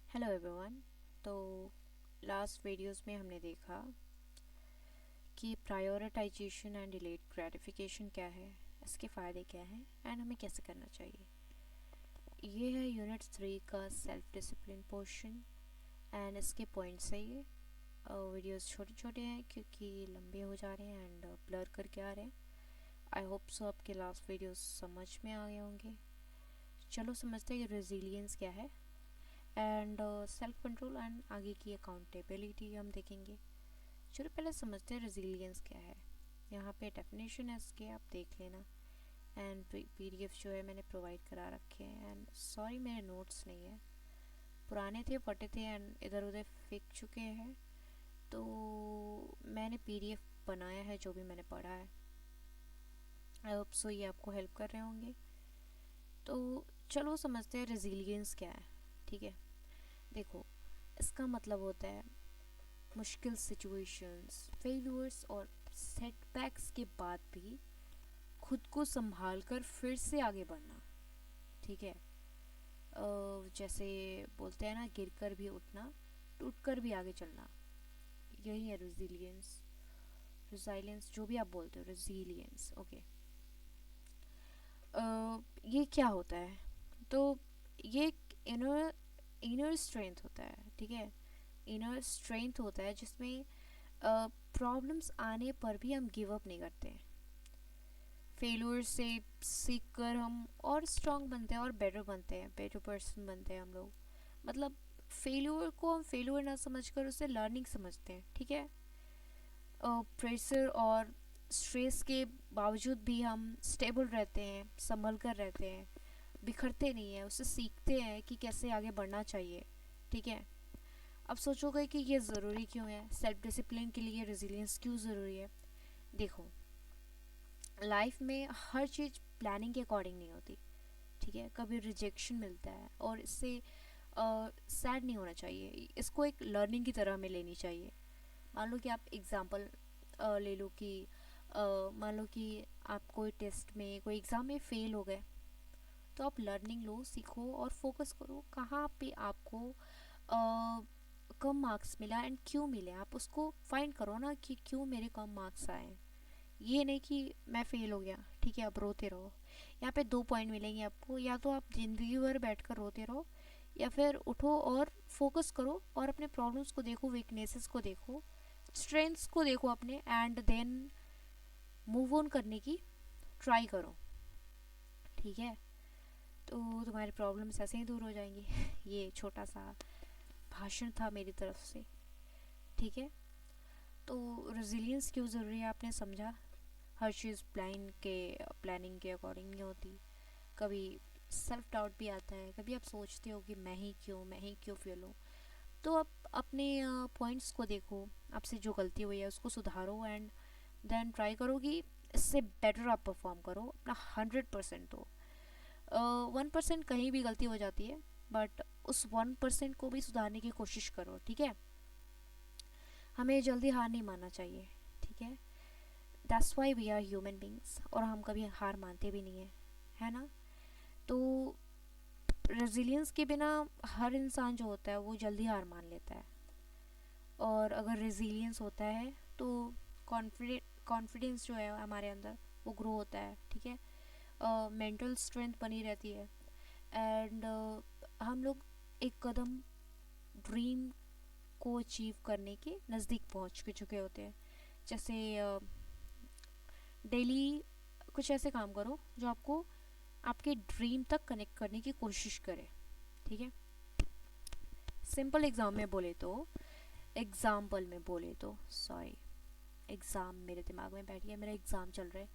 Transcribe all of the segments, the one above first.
Hello everyone. तो last videos में हमने देखा कि प्रायोरिटाइजेशन एंड डिलेड ग्रेटिफिकेशन क्या है, इसके फ़ायदे क्या हैं एंड हमें कैसे करना चाहिए। ये है यूनिट 3 का सेल्फ डिसिप्लिन पोर्शन एंड इसके पॉइंट्स है ये। वीडियोस छोटे छोटे हैं क्योंकि लंबे हो जा रहे हैं एंड ब्लर करके आ रहे हैं। आई होप सो आपके लास्ट वीडियोस समझ में आ गए होंगे। चलो समझते हैं कि रेजिलियंस क्या है एंड सेल्फ कंट्रोल एंड आगे की अकाउंटेबिलिटी हम देखेंगे। चलो पहले समझते हैं रेजिलियंस क्या है। यहाँ पे डेफिनेशन है इसके, आप देख लेना। एंड पीडीएफ जो है मैंने प्रोवाइड करा रखे हैं। एंड सॉरी मेरे नोट्स नहीं है, पुराने थे, फटे थे एंड इधर उधर फेंक चुके हैं, तो मैंने पीडीएफ बनाया है जो भी मैंने पढ़ा है। आई होप सो ये आपको हेल्प कर रहे होंगे। तो चलो समझते हैं रेजिलियंस क्या है। ठीक है, देखो इसका मतलब होता है मुश्किल सिचुएशंस, फेल्यूर्स और सेटबैक्स के बाद भी खुद को संभाल कर फिर से आगे बढ़ना। ठीक है, जैसे बोलते हैं ना, गिर कर भी उठना, टूट कर भी आगे चलना, यही है रेजिलियंस। रेजिलियंस जो भी आप बोलते हो, रेजिलियंस। ओके, ये क्या होता है? तो ये एक इनर स्ट्रेंथ होता है। ठीक है, इनर स्ट्रेंथ होता है जिसमें प्रॉब्लम्स आने पर भी हम गिव अप नहीं करते। फेलियर से सीख कर हम और स्ट्रांग बनते हैं और बेटर बनते हैं, बेटर पर्सन बनते हैं हम लोग। मतलब फेलियर को हम फेलियर ना समझकर उसे लर्निंग समझते हैं। ठीक है, प्रेशर और स्ट्रेस के बावजूद भी हम स्टेबल रहते हैं, संभल कर रहते हैं, बिखरते नहीं हैं, उससे सीखते हैं कि कैसे आगे बढ़ना चाहिए। ठीक है, अब सोचोगे कि ये ज़रूरी क्यों है, सेल्फ डिसिप्लिन के लिए रेजिलियंस क्यों ज़रूरी है। देखो, लाइफ में हर चीज़ प्लानिंग के अकॉर्डिंग नहीं होती। ठीक है, कभी रिजेक्शन मिलता है और इससे सैड नहीं होना चाहिए, इसको एक लर्निंग की तरह हमें लेनी चाहिए। मान लो कि आप एग्ज़ाम्पल ले लो कि मान लो कि आप कोई टेस्ट में, कोई एग्ज़ाम में फ़ेल हो गए, तो आप लर्निंग लो, सीखो और फोकस करो कहाँ पे आपको कम मार्क्स मिला एंड क्यों मिले। आप उसको फाइंड करो ना कि क्यों मेरे कम मार्क्स आए। ये नहीं कि मैं फ़ेल हो गया, ठीक है अब रोते रहो। यहाँ पे दो पॉइंट मिलेंगे आपको, या तो आप ज़िंदगी भर बैठ कर रोते रहो, या फिर उठो और फोकस करो और अपने प्रॉब्लम्स को देखो, वीकनेसेस को देखो, स्ट्रेंथ्स को देखो अपने, एंड देन मूव ऑन करने की ट्राई करो। ठीक है, तो तुम्हारी प्रॉब्लम्स ऐसे ही दूर हो जाएंगी। ये छोटा सा भाषण था मेरी तरफ से। ठीक है, तो रेजिलियंस क्यों ज़रूरी है आपने समझा। हर चीज़ प्लानिंग के अकॉर्डिंग नहीं होती। कभी सेल्फ डाउट भी आता है, कभी आप सोचते हो कि मैं ही क्यों फेल हूँ। तो आप अपने पॉइंट्स को देखो, आपसे जो गलती हुई है उसको सुधारो एंड देन ट्राई करो कि इससे बेटर आप परफॉर्म करो, अपना 100% दो। 1% कहीं भी गलती हो जाती है, बट उस 1% को भी सुधारने की कोशिश करो। ठीक है, हमें जल्दी हार नहीं मानना चाहिए। ठीक है, that's why we are human beings, और हम कभी हार मानते भी नहीं हैं, है ना। तो रेजिलियंस के बिना हर इंसान जो होता है वो जल्दी हार मान लेता है, और अगर रेजिलियंस होता है तो कॉन्फिडेंस जो है हमारे अंदर वो ग्रो होता है। ठीक है, मेंटल स्ट्रेंथ बनी रहती है एंड हम लोग एक कदम ड्रीम को अचीव करने के नज़दीक पहुंच के चुके होते हैं। जैसे डेली कुछ ऐसे काम करो जो आपको आपके ड्रीम तक कनेक्ट करने की कोशिश करे। ठीक है, सिंपल एग्जाम्पल में बोले तो सॉरी, एग्ज़ाम मेरे दिमाग में बैठ गया, मेरा एग्ज़ाम चल रहा है।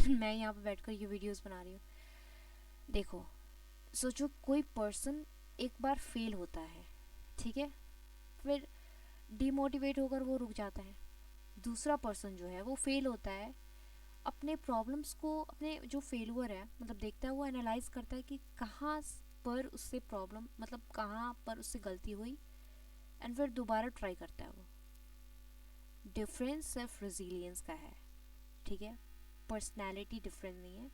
मैं यहाँ पे बैठकर ये वीडियोस बना रही हूँ। देखो, सोचो कोई पर्सन एक बार फेल होता है, ठीक है, फिर डिमोटिवेट होकर वो रुक जाता है। दूसरा पर्सन जो है वो फेल होता है, अपने प्रॉब्लम्स को, अपने जो फेलुअर है मतलब देखता है, वो एनालाइज करता है कि कहाँ पर उससे प्रॉब्लम, मतलब कहाँ पर उससे गलती हुई, एंड फिर दोबारा ट्राई करता है वो। डिफरेंस सिर्फ रेजिलियंस का है। ठीक है, पर्सनैलिटी डिफरेंट नहीं है।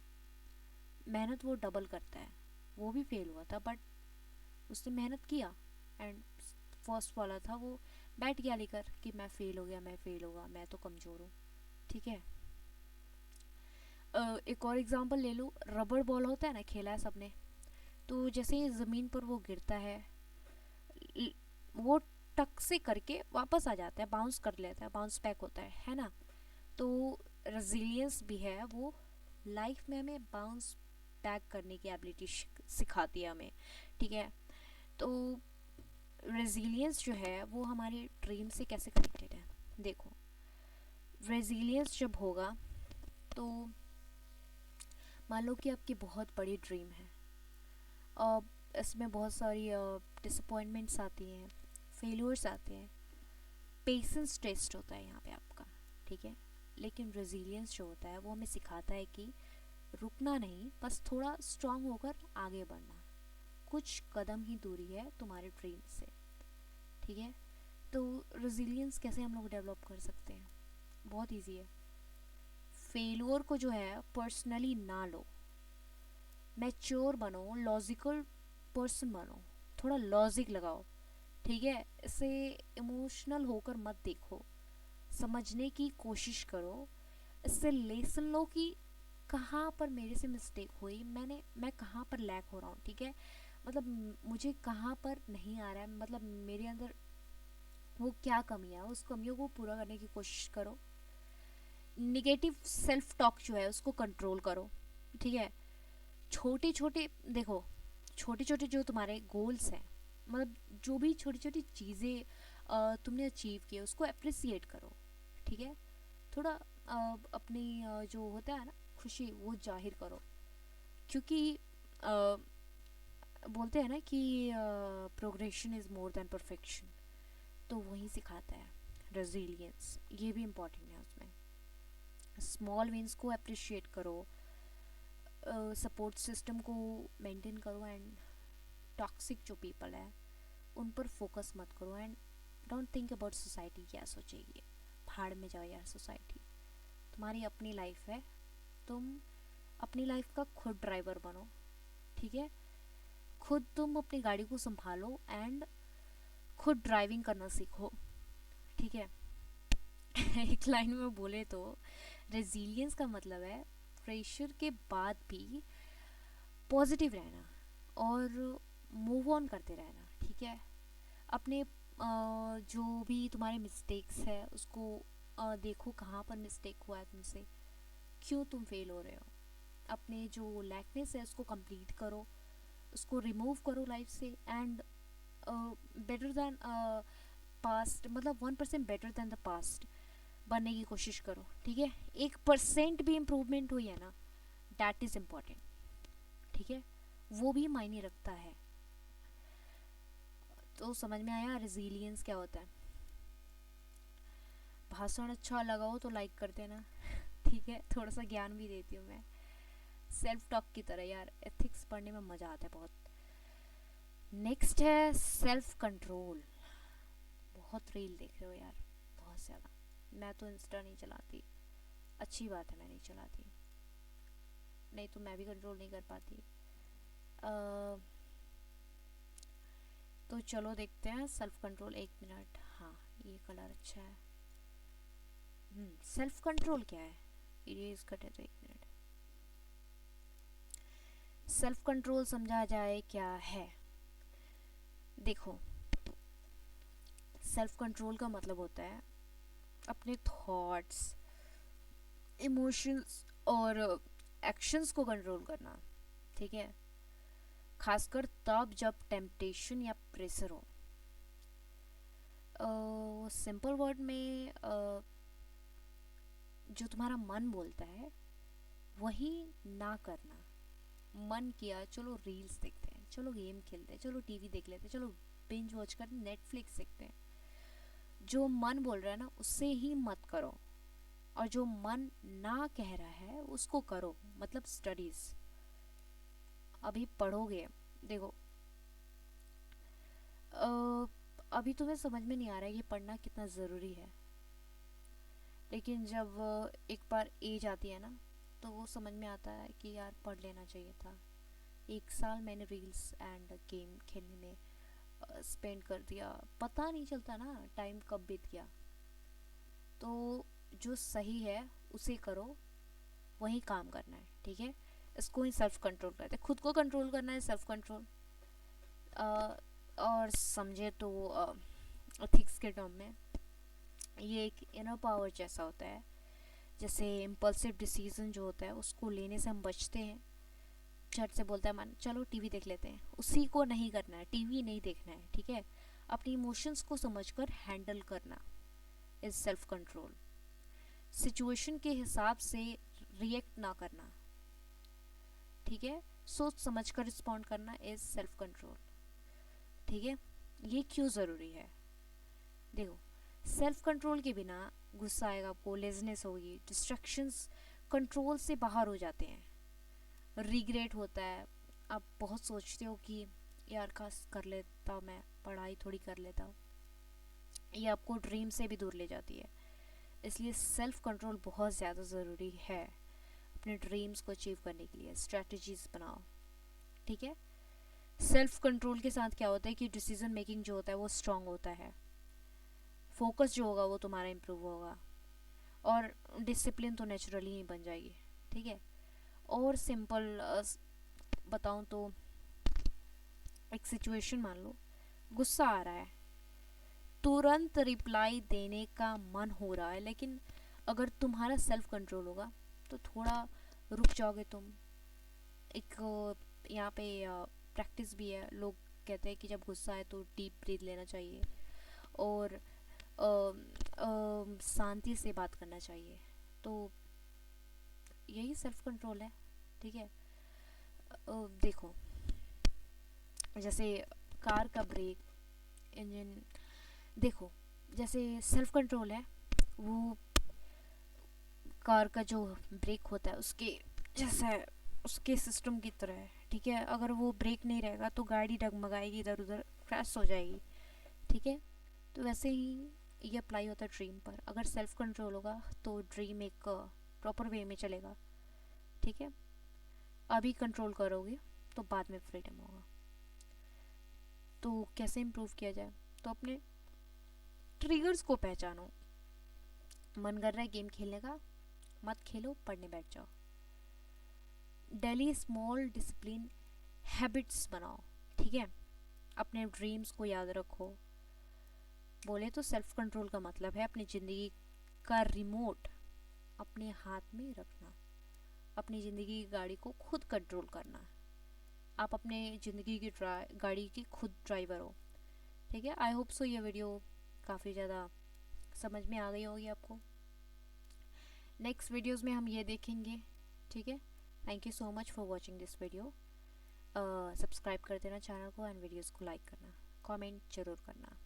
मेहनत वो डबल करता है, वो भी फेल हुआ था बट उसने मेहनत किया, एंड फर्स्ट वाला था वो बैठ गया लेकर कि मैं फेल हो गया, मैं फेल होगा, मैं तो कमज़ोर हूँ। ठीक है। एक और एग्जांपल ले लो, रबड़ बॉल होता है ना, खेला है सबने। तो जैसे ही ज़मीन पर वो गिरता है, वो टक से करके वापस आ जाता है, बाउंस कर लेता है, बाउंस बैक होता है ना। तो रेजिलियंस भी है वो, लाइफ में हमें बाउंस बैक करने की एबिलिटी सिखाती है हमें। ठीक है। तो रेजिलियंस जो है वो हमारे ड्रीम से कैसे कनेक्टेड है, देखो। रेजिलियंस जब होगा तो मान लो कि आपकी बहुत बड़ी ड्रीम है, और इसमें बहुत सारी डिसअपॉइंटमेंट्स आती हैं, फेलियर्स आते हैं, पेशेंस टेस्ट होता है यहाँ पे आपका। ठीक है। लेकिन रेजिलियंस जो होता है वो हमें सिखाता है कि रुकना नहीं, बस थोड़ा स्ट्रांग होकर आगे बढ़ना। कुछ कदम ही दूरी है तुम्हारे ड्रीम से। ठीक है। तो रेजिलियंस कैसे हम लोग डेवलप कर सकते हैं, बहुत इजी है। फेलियर को जो है पर्सनली ना लो, मैच्योर बनो, लॉजिकल पर्सन बनो, थोड़ा लॉजिक लगाओ। ठीक है। इसे इमोशनल होकर मत देखो, समझने की कोशिश करो, इससे लेसन लो कि कहाँ पर मेरे से मिस्टेक हुई, मैं कहाँ पर लैक हो रहा हूँ। ठीक है। मतलब मुझे कहाँ पर नहीं आ रहा है, मतलब मेरे अंदर वो क्या कमियाँ है, उस कमियों को पूरा करने की कोशिश करो। निगेटिव सेल्फ टॉक जो है उसको कंट्रोल करो। ठीक है। छोटे छोटे देखो, छोटे छोटे जो तुम्हारे गोल्स हैं, मतलब जो भी छोटी छोटी चीज़ें तुमने अचीव की है उसको अप्रिसिएट करो। ठीक है। थोड़ा अपनी जो होता है ना खुशी, वो जाहिर करो। क्योंकि अ, बोलते हैं ना कि progression is more than perfection, तो वही सिखाता है रेजिलियंस। ये भी इम्पोर्टेंट है उसमें। स्मॉल विंस को अप्रिशिएट करो, सपोर्ट सिस्टम को मेंटेन करो, एंड टॉक्सिक जो पीपल है उन पर फोकस मत करो, and don't think about society क्या सोचेगी। भाड़ में जाओ यार सोसाइटी, तुम्हारी अपनी लाइफ है, तुम अपनी लाइफ का खुद ड्राइवर बनो। ठीक है। खुद तुम अपनी गाड़ी को संभालो एंड खुद ड्राइविंग करना सीखो। ठीक है। एक लाइन में बोले तो रेजिलियंस का मतलब है प्रेशर के बाद भी पॉजिटिव रहना और मूव ऑन करते रहना। ठीक है। अपने जो भी तुम्हारे मिस्टेक्स है उसको देखो कहाँ पर मिस्टेक हुआ है तुमसे, क्यों तुम फेल हो रहे हो। अपने जो लैकनेस है उसको कंप्लीट करो, उसको रिमूव करो लाइफ से, एंड बेटर देन पास्ट, मतलब 1% बेटर देन द पास्ट बनने की कोशिश करो। ठीक है। 1% भी इम्प्रूवमेंट हुई है ना, दैट इज़ इम्पॉर्टेंट। ठीक है। वो भी मायने रखता है। तो समझ में आया रेजिलियंस क्या होता है। भाषण अच्छा लगा हो तो लाइक कर देना। ठीक है। थोड़ा सा ज्ञान भी देती हूँ मैं, सेल्फ टॉक की तरह यार, एथिक्स पढ़ने में मज़ा आता है बहुत। नेक्स्ट है सेल्फ कंट्रोल। बहुत रील देख रहे हो यार, बहुत ज़्यादा। मैं तो इंस्टा नहीं चलाती, अच्छी बात है मैं नहीं चलाती, नहीं तो मैं भी कंट्रोल नहीं कर पाती। तो चलो देखते हैं सेल्फ कंट्रोल। एक मिनट, हाँ ये कलर अच्छा है। सेल्फ कंट्रोल क्या है, इरेज कटे तो एक मिनट। सेल्फ कंट्रोल समझा जाए क्या है, देखो। सेल्फ कंट्रोल का मतलब होता है अपने थॉट्स, इमोशंस और एक्शंस को कंट्रोल करना। ठीक है। खासकर तब जब टेम्पटेशन या प्रेशर हो। सिंपल वर्ड में जो तुम्हारा मन बोलता है वही ना करना। मन किया चलो रील्स देखते हैं, चलो गेम खेलते हैं, चलो टीवी देख लेते हैं, चलो बिंज वॉच कर नेटफ्लिक्स देखते हैं, जो मन बोल रहा है ना उससे ही मत करो, और जो मन ना कह रहा है उसको करो। मतलब स्टडीज अभी पढ़ोगे, देखो अभी तुम्हें समझ में नहीं आ रहा है ये पढ़ना कितना ज़रूरी है, लेकिन जब एक बार एज आती है ना तो वो समझ में आता है कि यार पढ़ लेना चाहिए था। 1 साल मैंने रील्स एंड गेम खेलने में स्पेंड कर दिया, पता नहीं चलता ना टाइम कब बीत गया। तो जो सही है उसे करो, वही काम करना है, ठीक है। इसको ही सेल्फ कंट्रोल कहते हैं, खुद को कंट्रोल करना है सेल्फ कंट्रोल। और समझे तो एथिक्स के टर्म में ये एक इनर पावर जैसा होता है। जैसे इम्पल्सिव डिसीजन जो होता है उसको लेने से हम बचते हैं। झट से बोलता है मन चलो टीवी देख लेते हैं, उसी को नहीं करना है, टीवी नहीं देखना है, ठीक है। अपनी इमोशंस को समझकर हैंडल करना इज सेल्फ कंट्रोल। सिचुएशन के हिसाब से रिएक्ट ना करना, ठीक है। सोच समझ कर रिस्पॉन्ड करना इज सेल्फ कंट्रोल, ठीक है। ये क्यों ज़रूरी है? देखो, सेल्फ कंट्रोल के बिना गुस्सा आएगा आपको, लेजनेस होगी, डिस्ट्रैक्शंस कंट्रोल से बाहर हो जाते हैं, रिग्रेट होता है। आप बहुत सोचते हो कि यार काश कर लेता, मैं पढ़ाई थोड़ी कर लेता। ये आपको ड्रीम से भी दूर ले जाती है। इसलिए सेल्फ कंट्रोल बहुत ज़्यादा ज़रूरी है अपने ड्रीम्स को अचीव करने के लिए। स्ट्रैटेजीज बनाओ, ठीक है। सेल्फ कंट्रोल के साथ क्या होता है कि डिसीजन मेकिंग जो होता है वो स्ट्रांग होता है, फोकस जो होगा वो तुम्हारा इम्प्रूव होगा, और डिसिप्लिन तो नेचुरली ही बन जाएगी, ठीक है। और सिंपल बताऊं तो एक सिचुएशन मान लो, गुस्सा आ रहा है, तुरंत रिप्लाई देने का मन हो रहा है, लेकिन अगर तुम्हारा सेल्फ कंट्रोल होगा तो थोड़ा रुक जाओगे तुम। एक यहाँ पे प्रैक्टिस भी है, लोग कहते हैं कि जब गुस्सा है तो डीप ब्रीथ लेना चाहिए और शांति से बात करना चाहिए। तो यही सेल्फ कंट्रोल है, ठीक है। देखो, जैसे कार का ब्रेक, इंजन, देखो जैसे सेल्फ कंट्रोल है वो कार का जो ब्रेक होता है उसके जैसा, उसके सिस्टम की तरह है, ठीक है। अगर वो ब्रेक नहीं रहेगा तो गाड़ी डगमगाएगी, इधर उधर क्रैश हो जाएगी, ठीक है। तो वैसे ही ये अप्लाई होता है ड्रीम पर। अगर सेल्फ कंट्रोल होगा तो ड्रीम एक प्रॉपर वे में चलेगा, ठीक है। अभी कंट्रोल करोगे तो बाद में फ्रीडम होगा। तो कैसे इम्प्रूव किया जाए? तो अपने ट्रिगर्स को पहचानो। मन कर रहा है गेम खेलने का, मत खेलो, पढ़ने बैठ जाओ। डेली स्मॉल डिसिप्लिन हैबिट्स बनाओ, ठीक है। अपने ड्रीम्स को याद रखो। बोले तो सेल्फ कंट्रोल का मतलब है अपनी ज़िंदगी का रिमोट अपने हाथ में रखना, अपनी ज़िंदगी की गाड़ी को खुद कंट्रोल करना। आप अपने ज़िंदगी की गाड़ी की खुद ड्राइवर हो, ठीक है। आई होप सो ये वीडियो काफ़ी ज़्यादा समझ में आ गई होगी आपको। नेक्स्ट वीडियोस में हम ये देखेंगे, ठीक है। Thank you so much for watching this video. Subscribe कर देना चैनल को एंड वीडियोस को लाइक करना, कमेंट जरूर करना।